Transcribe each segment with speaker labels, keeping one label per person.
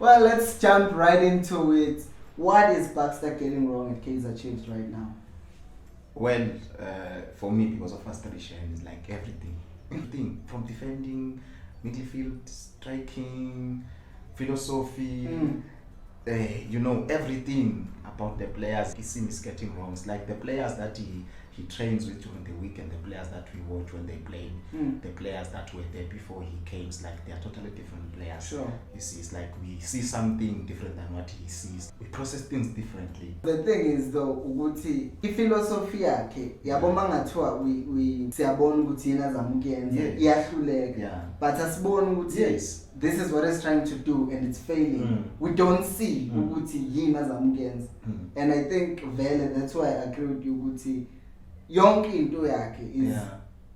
Speaker 1: Well, let's jump right into it. What is Baxter getting wrong at Kaizer Chiefs right now?
Speaker 2: Well, for me, because of frustration, it's like everything. Everything from defending, midfield, striking, philosophy, everything about the players. He seems is getting wrong. It's like the players that he trains with during the week and the players that we watch when they play, the players that were there before he came, it's like they are totally different players.
Speaker 1: Sure.
Speaker 2: You see, it's like we see something different than what he sees. We process things differently.
Speaker 1: The thing is though, ukuthi philosophy yakhe yabo mangathiwa we siyabona ukuthi yena zamukenza iyahluleka, but asibona ukuthi this is what it's trying to do and it's failing. We don't see ukuthi yini azamukenza. And I think vele that's why I agree with you ukuthi yonke into yakhe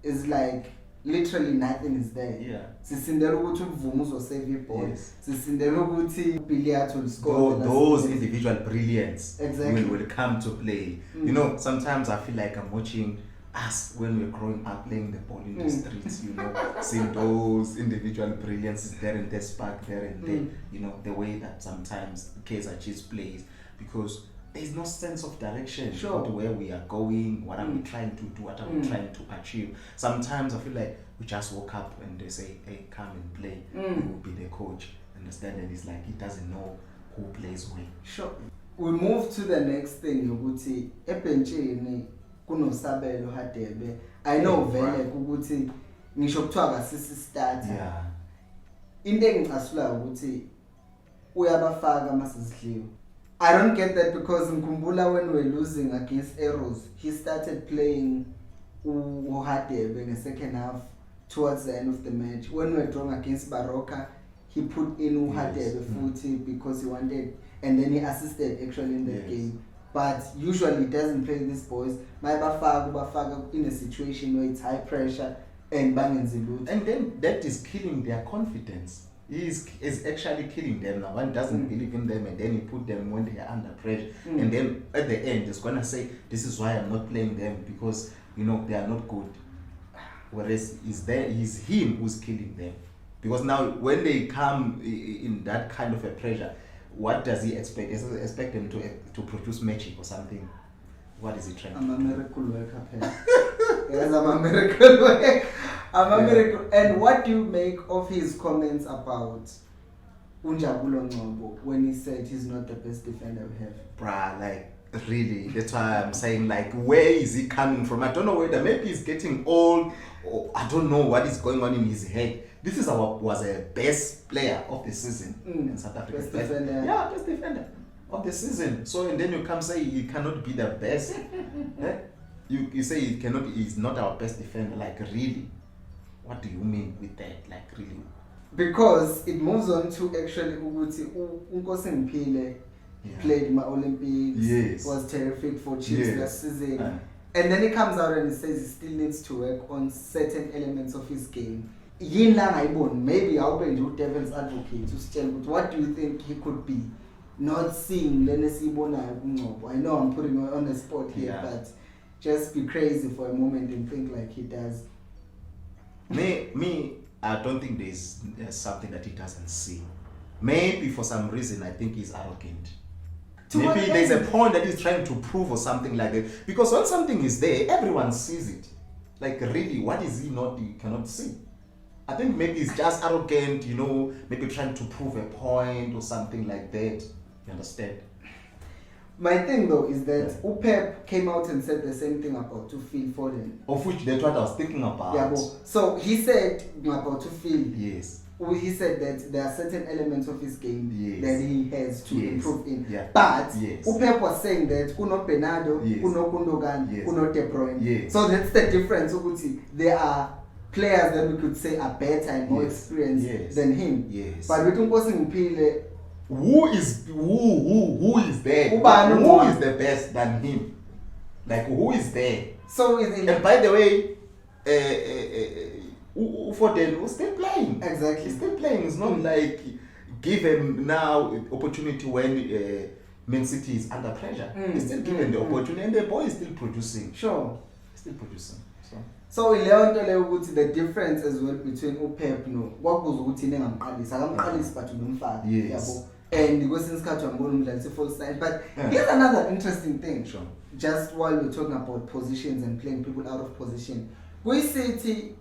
Speaker 1: is like literally nothing is there. Sisindela ukuthi uvumo uzosave iball. Sisindela ukuthi Billiard will score.
Speaker 2: Those individual brilliance will come to play. You know, sometimes I feel like I'm watching us when we're growing up playing the ball in the streets, seeing those individual brilliances there and there, spark there and there, the way that sometimes Kaizer Chiefs plays, because there's no sense of direction to where we are going, what are we trying to do, what are we trying to achieve. Sometimes I feel like we just woke up and they say, hey, come and play, you will be the coach. Understand? And it's like he doesn't know who plays where.
Speaker 1: Sure. We move to the next thing, ukuthi ebenchini kunosabelo Hadebe. I know vele ukuthi ngisho kuthiwa kasisi starter. Into engicasula ukuthi uyabafaka masizidliwe. I don't get that, because ngikhumbula when we were losing against Arrows, he started playing Hadebe in the second half towards the end of the match. When we were drawing against Baroka, he put in Hadebe futhi because he wanted, and then he assisted actually in that game. But usually he doesn't play these boys. Ubafaka in a situation where it's high pressure and bangenzi lutho.
Speaker 2: And then that is killing their confidence. Is actually killing them. Now one doesn't believe in them, and then he put them when they are under pressure, and then at the end he's gonna say, this is why I'm not playing them, because they are not good. Whereas is him who's killing them, because now when they come in that kind of a pressure, what does he expect? Does he expect them to produce magic or something? What is he trying to do?
Speaker 1: I'm a miracle worker. Yes, I'm a miracle worker. I'm a miracle. And what do you make of his comments about Unjabulo Ngcobo when he said he's not the best defender we have?
Speaker 2: Bruh, like really, that's why I'm saying, like, where is he coming from? I don't know whether maybe he's getting old, or I don't know what is going on in his head. This is was a best player of the season in South Africa.
Speaker 1: Best defender.
Speaker 2: Yeah, best defender of the season. So and then you come say he cannot be the best. You say he's not our best defender. Like, really? What do you mean with that? Like, really?
Speaker 1: Because it moves on to actually ukuthi uNkosi Mphile played in my Olympics, was terrific for Chiefs last season. And then he comes out and he says he still needs to work on certain elements of his game. Maybe I'll be the devil's advocate to tell, but what do you think he could be? Not seeing Lenesi Bona. I know I'm putting on the spot here, but just be crazy for a moment and think like he does.
Speaker 2: Me, I don't think there's something that he doesn't see. Maybe for some reason I think he's arrogant. Maybe there's a point that he's trying to prove or something like that. Because when something is there, everyone sees it. Like, really, what is he not? You cannot see. I think maybe he's just arrogant, maybe trying to prove a point or something like that. You understand?
Speaker 1: My thing though is that Upep came out and said the same thing about Phil Foden.
Speaker 2: Of which that's what I was thinking about.
Speaker 1: Yeah, so he said about Phil.
Speaker 2: Yes.
Speaker 1: He said that there are certain elements of his game that he has to improve in.
Speaker 2: Yeah.
Speaker 1: But Upep was saying that Kuno Bernardo, Kuno Gundogan, Kuno De Bruyne. So that's the difference. There are players that we could say are better and more experienced than him.
Speaker 2: Yes.
Speaker 1: But with Nkosi Mphile,
Speaker 2: who is there? Who is the best than him? Like, who is there?
Speaker 1: So
Speaker 2: and by the way, Foden was still playing.
Speaker 1: Exactly.
Speaker 2: He's still playing. It's not like give him now opportunity when Man City is under pressure. He's still given the opportunity, and the boy is still producing.
Speaker 1: Sure.
Speaker 2: Still producing.
Speaker 1: So the difference as well between Upep what was ukuthi nengamqalisa akamqalisi but umfaka yabo and kwesinye isikhathi uyambona umdlalisa false nine. But here's another interesting thing.
Speaker 2: Sure.
Speaker 1: Just while we're talking about positions and playing people out of position, we City,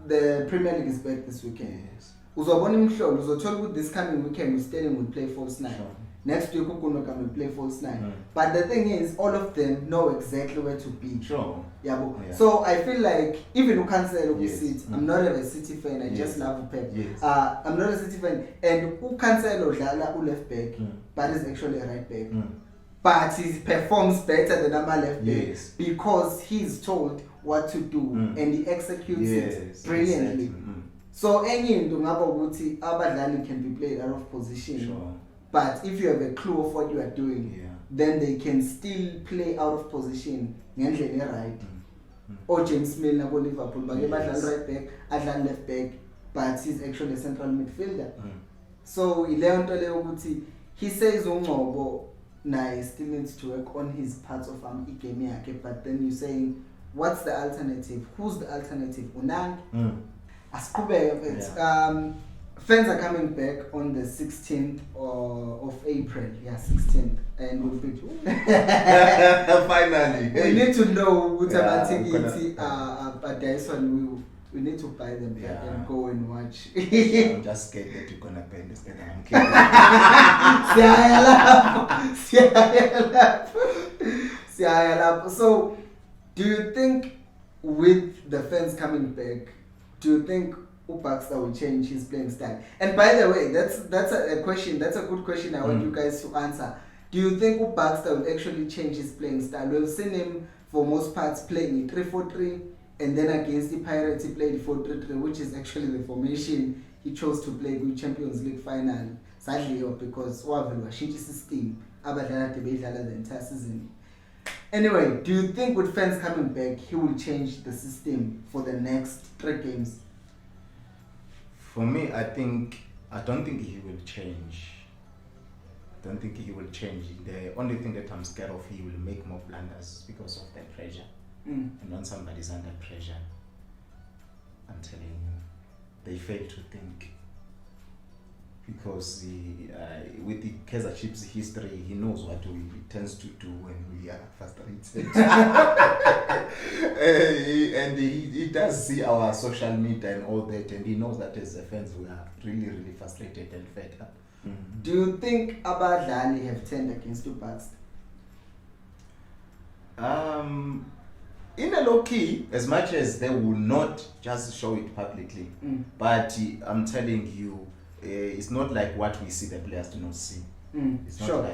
Speaker 1: the Premier League is back this weekend.
Speaker 2: Yes.
Speaker 1: Uzobona imhlolo, uzothola ukuthi this coming weekend Sterling will play false nine.
Speaker 2: Sure.
Speaker 1: Next week Ukunoka will play false nine. But the thing is, all of them know exactly where to be.
Speaker 2: Sure.
Speaker 1: Yeah. So I feel like even Ukanselo
Speaker 2: yes.
Speaker 1: City, I'm not a City fan. I just love Pep.
Speaker 2: Yes.
Speaker 1: I'm not a City fan, and Ukanselo dlala left back, but is actually a right back. But he performs better than our left back because he's told what to do and he executes it brilliantly. Exactly. So any into ngaba ukuthi abadlali can be played out of position.
Speaker 2: Sure.
Speaker 1: But if you have a clue of what you are doing, then they can still play out of position ngendlela right. Or James Milner go Liverpool, but badlala right back, adlala left back, but he's actually a central midfielder. So ileyo nto leyo ukuthi he says uNgcobo naye still needs to work on his parts of igame yakhe, but then you're saying what's the alternative? Who's the alternative? Unang? Fans are coming back on the 16th of April. Yeah, 16th. And we'll be
Speaker 2: finally.
Speaker 1: We need to know which but this one we need to buy them and go and watch.
Speaker 2: I'm just scared that you're gonna pay this thing. I'm kidding.
Speaker 1: So do you think with the fans coming back, do you think Baxter will change his playing style? And by the way, that's a question. That's a good question. I want you guys to answer. Do you think Baxter will actually change his playing style? We've seen him for most parts playing 3-4-3, and then against the Pirates he played 4-3-3, which is actually the formation he chose to play with Champions League final. Sadly, because Wavelo changed system. Abadala debate the entire season. Anyway, do you think with fans coming back, he will change the system for the next 3 games?
Speaker 2: For me, I don't think he will change. The only thing that I'm scared of, he will make more blunders because of the pressure. And when somebody's under pressure, I'm telling you, they fail to think. Because with the Kaizer Chiefs history, he knows what he tends to do when we are frustrated. And he does see our social media and all that, and he knows that as a fans we are really, really frustrated and fed up.
Speaker 1: Do you think abadlali have turned against you, Baxter?
Speaker 2: In a low key, as much as they will not just show it publicly, but I'm telling you, it's not like what we see the players do not see. It's not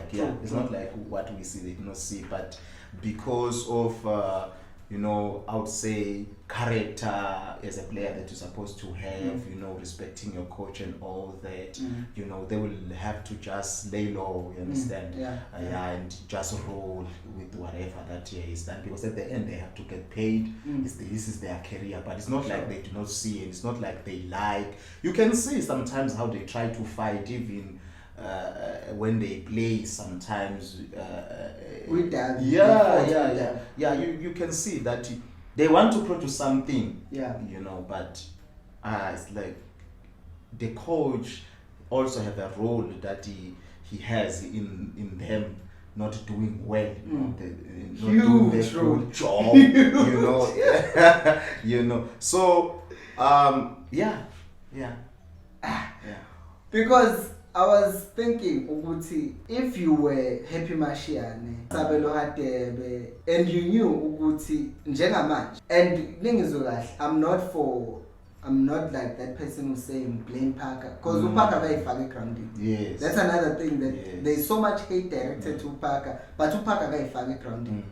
Speaker 2: it's not like what we see they do not see, but because of I would say character as a player that you're supposed to have, respecting your coach and all that, they will have to just lay low, you understand? And just roll with whatever that is done, because at the end they have to get paid. This is their career, but it's not like they do not see it. It's not like they like. You can see sometimes how they try to fight, even when they play sometimes
Speaker 1: with that.
Speaker 2: You can see that they want to produce something, but it's like the coach also have a role that he has in them not doing well, not doing the good job, So
Speaker 1: because I was thinking, Uguti, if you were Happy Mashiane, Sabelo Hadebe, and you knew Uguti Njengamaj, and Ningizugash, I'm not like that person who's saying blame Parker, because Parker very funny grounding.
Speaker 2: Yes.
Speaker 1: That's another thing that there's so much hate directed to Parker, but Parker very funny grounding.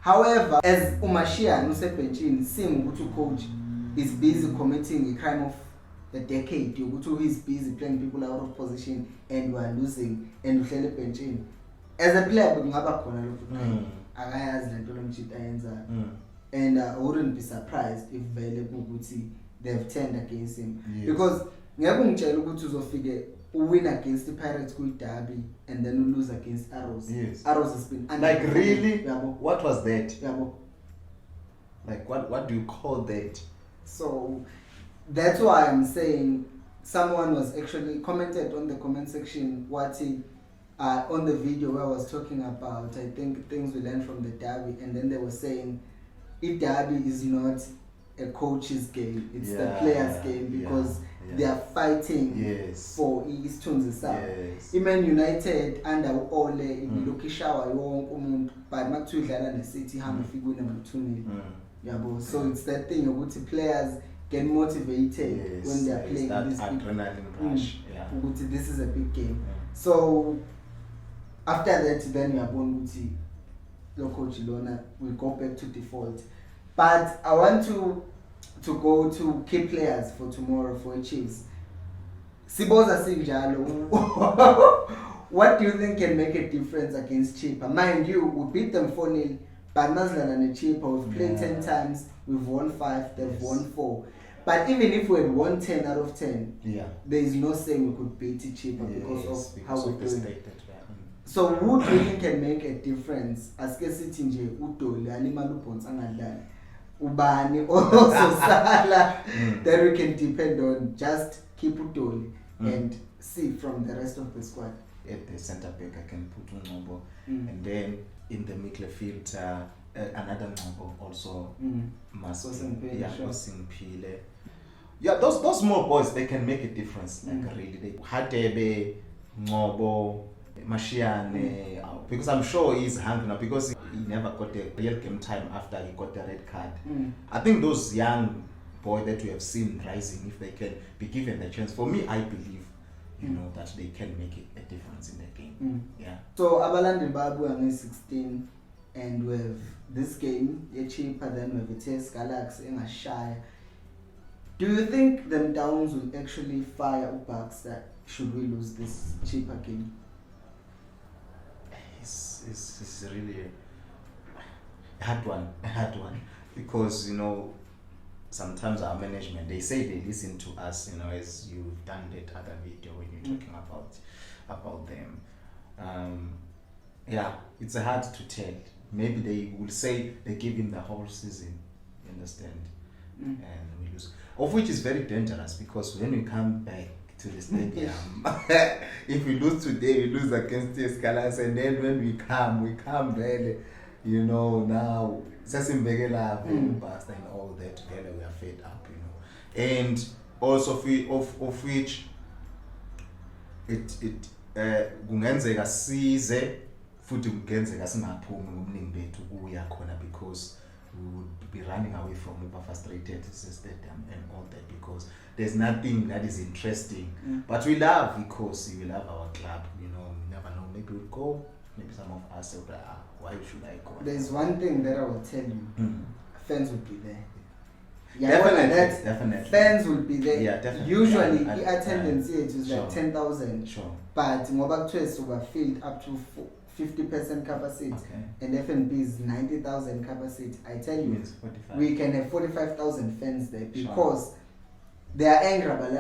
Speaker 1: However, as Umashian, Usepenchin, seeing Ugutu coach is busy committing a crime of the decade, Ugutu is busy playing people out of position and we are losing and uhlele benchini. As a player, kungaba khona lokho. Akayazi lento lomchita yenza. And I wouldn't be surprised if vele ukuthi they've turned against him. Because ngeke ungitshela ukuthi uzofike win against the Pirates kuyi derby and then you lose against Arrows. Arrows has been
Speaker 2: like really? What was that?
Speaker 1: Like
Speaker 2: what do you call that?
Speaker 1: So that's why I'm saying someone was actually commented on the comment section what he on the video where I was talking about, I think, things we learned from the derby, and then they were saying if derby is not a coach's game, it's the players' game, because they are fighting for isithunzi sabo. Iman United under Ole ilokishawa yonke umuntu, but makuthiwa idlala neCity hamba ufike une-2-0 yabo. So it's that thing ukuthi players get motivated when they are playing this
Speaker 2: adrenaline rush.
Speaker 1: Ukuthi this is a big game. So after that, then we are born with the coach Lona. We go back to default. But I want to go to key players for tomorrow for Chiefs. Siboza Sinjalo. What do you think can make a difference against Chippa? Mind you, we beat them 4-0, but Nazlan and Chippa, we've played 10 times, we've won 5, they've won 4. But even if we had won 10 out of 10, there is no saying we could beat Chippa because of how we're doing. So who do you think can make a difference? Aske sithi nje uDoli alimala ubhonsa angadlali. Ubani also Sala that we can depend on. Just keep uDoli and see from the rest of the squad.
Speaker 2: At the centre back I can put Ngobo, and then in the midfield another Ngobo also Masimpile. Yeah, those small boys, they can make a difference. Like really, they Hadebe, Ngobo, Mashiane, because I'm sure he's hungry now because he never got a real game time after he got the red card. I think those young boys that we have seen rising, if they can be given the chance, for me, I believe, you know, that they can make a difference in the game.
Speaker 1: So Abalandi Babu are 16, and we have this game, Chippa, then we have Vitesse Galaxy in a Shire. Do you think them Downs will actually fire Baxter should we lose this Chippa game?
Speaker 2: It's really a hard one, because, you know, sometimes our management, they say they listen to us, you know, as you've done that other video when you're talking about them. It's hard to tell. Maybe they will say they give him the whole season, you understand, and we lose, of which is very dangerous, because when we come back to the stadium, if we lose today, we lose against Escalas, and then when we come really, you know, now Sasimbegela, Baxter and all that together, we are fed up, you know, and also of which it kungenzeka size futhi kungenzeka singaphumi ngobuningi bethu kuya khona, because we would be running away from Uber frustrated stadium and all that, because there's nothing that is interesting. But we love, because we love our club, you know, we never know, maybe we'll go, maybe some of us say, why should I go?
Speaker 1: There's one thing that I will tell you, fans will be there.
Speaker 2: Definitely.
Speaker 1: Fans will be there.
Speaker 2: Yeah, definitely.
Speaker 1: Usually, the attendance here is like 10,000.
Speaker 2: Sure.
Speaker 1: But Ngobak Twist were filled up to 50% capacity, and FNB is 90,000 capacity. I tell you, we can have 45,000 fans there, because they are angry about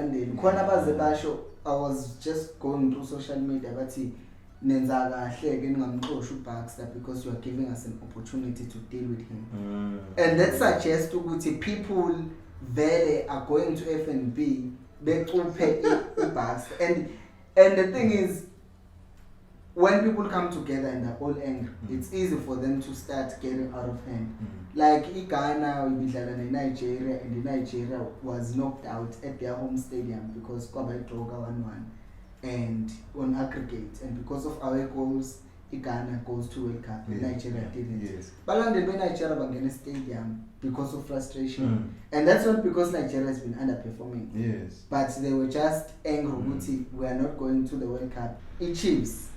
Speaker 1: I was just going through social media, but Baxter, because you are giving us an opportunity to deal with him. And that suggests to people there are going to FNB, they will pay Baxter. And the thing is, when people come together and they're all angry, it's easy for them to start getting out of hand. Like Ghana, we beat Nigeria, and Nigeria was knocked out at their home stadium because Kwabai Droga 1-1 and on aggregate. And because of our goals, Ghana goes to World Cup. Nigeria didn't.
Speaker 2: Yes.
Speaker 1: But London, Nigeria were in a stadium because of frustration. And that's not because Nigeria has been underperforming.
Speaker 2: Yes.
Speaker 1: But they were just angry. We are not going to the World Cup. Chiefs.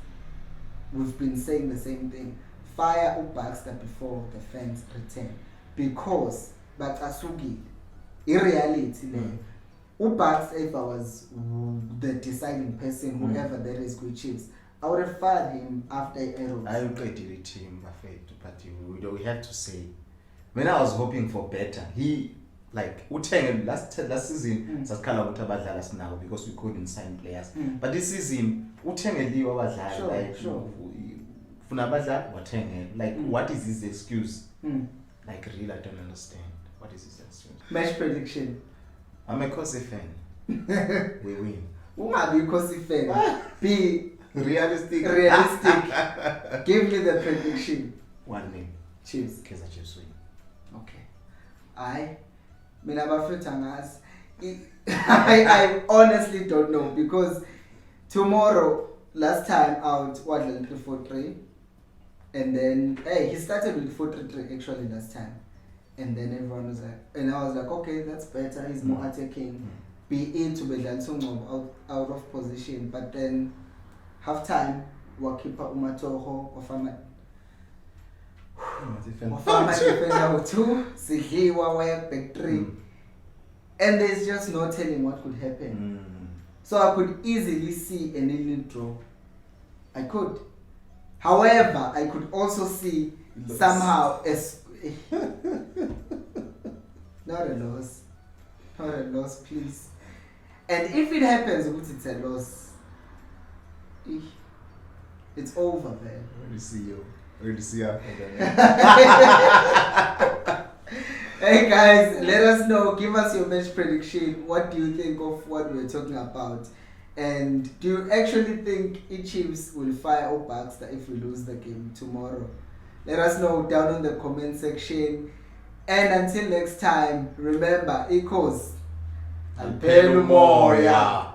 Speaker 1: We've been saying the same thing. Fire Baxter before the fans return, because Bakasugi, in reality, Baxter, if I was the deciding person, whoever that is good Chiefs, I would have fired him after Arrows.
Speaker 2: I would delete him, but we have to say, when I was hoping for better, he like Uteng last season sasikhala ukuthi abadlala sinawo because we couldn't sign players. But this season uthengeliwe abadlali, like funa abadlali wathenge. Like what is his excuse? Like really I don't understand. What is his excuse?
Speaker 1: Match prediction.
Speaker 2: I'm a Kose fan. we win.
Speaker 1: Ungabikho fan. Be
Speaker 2: Realistic.
Speaker 1: Give me the prediction.
Speaker 2: 1-0.
Speaker 1: Chiefs.
Speaker 2: Kaizer Chiefs win.
Speaker 1: Okay. Mina bafetha ngazi. I honestly don't know because tomorrow, last time out, what 3-4-3, and then he started with 4-3-3 actually last time, and then everyone was like, and I was like, okay, that's better. He's more attacking. Be it to be out of position, but then half time, Wakipa Umatoho Wafama defender 2, Sihiwa wire back 3. And there's just no telling what could happen. So I could easily see a nil draw. I could. However, I could also see somehow not a loss, please. And if it happens, it's a loss. It's over, man.
Speaker 2: Ready to see you.
Speaker 1: Hey guys, let us know. Give us your match prediction. What do you think of what we're talking about? And do you actually think Chiefs will fire Baxter if we lose the game tomorrow? Let us know down in the comment section. And until next time, remember, equals Alpelu Moya.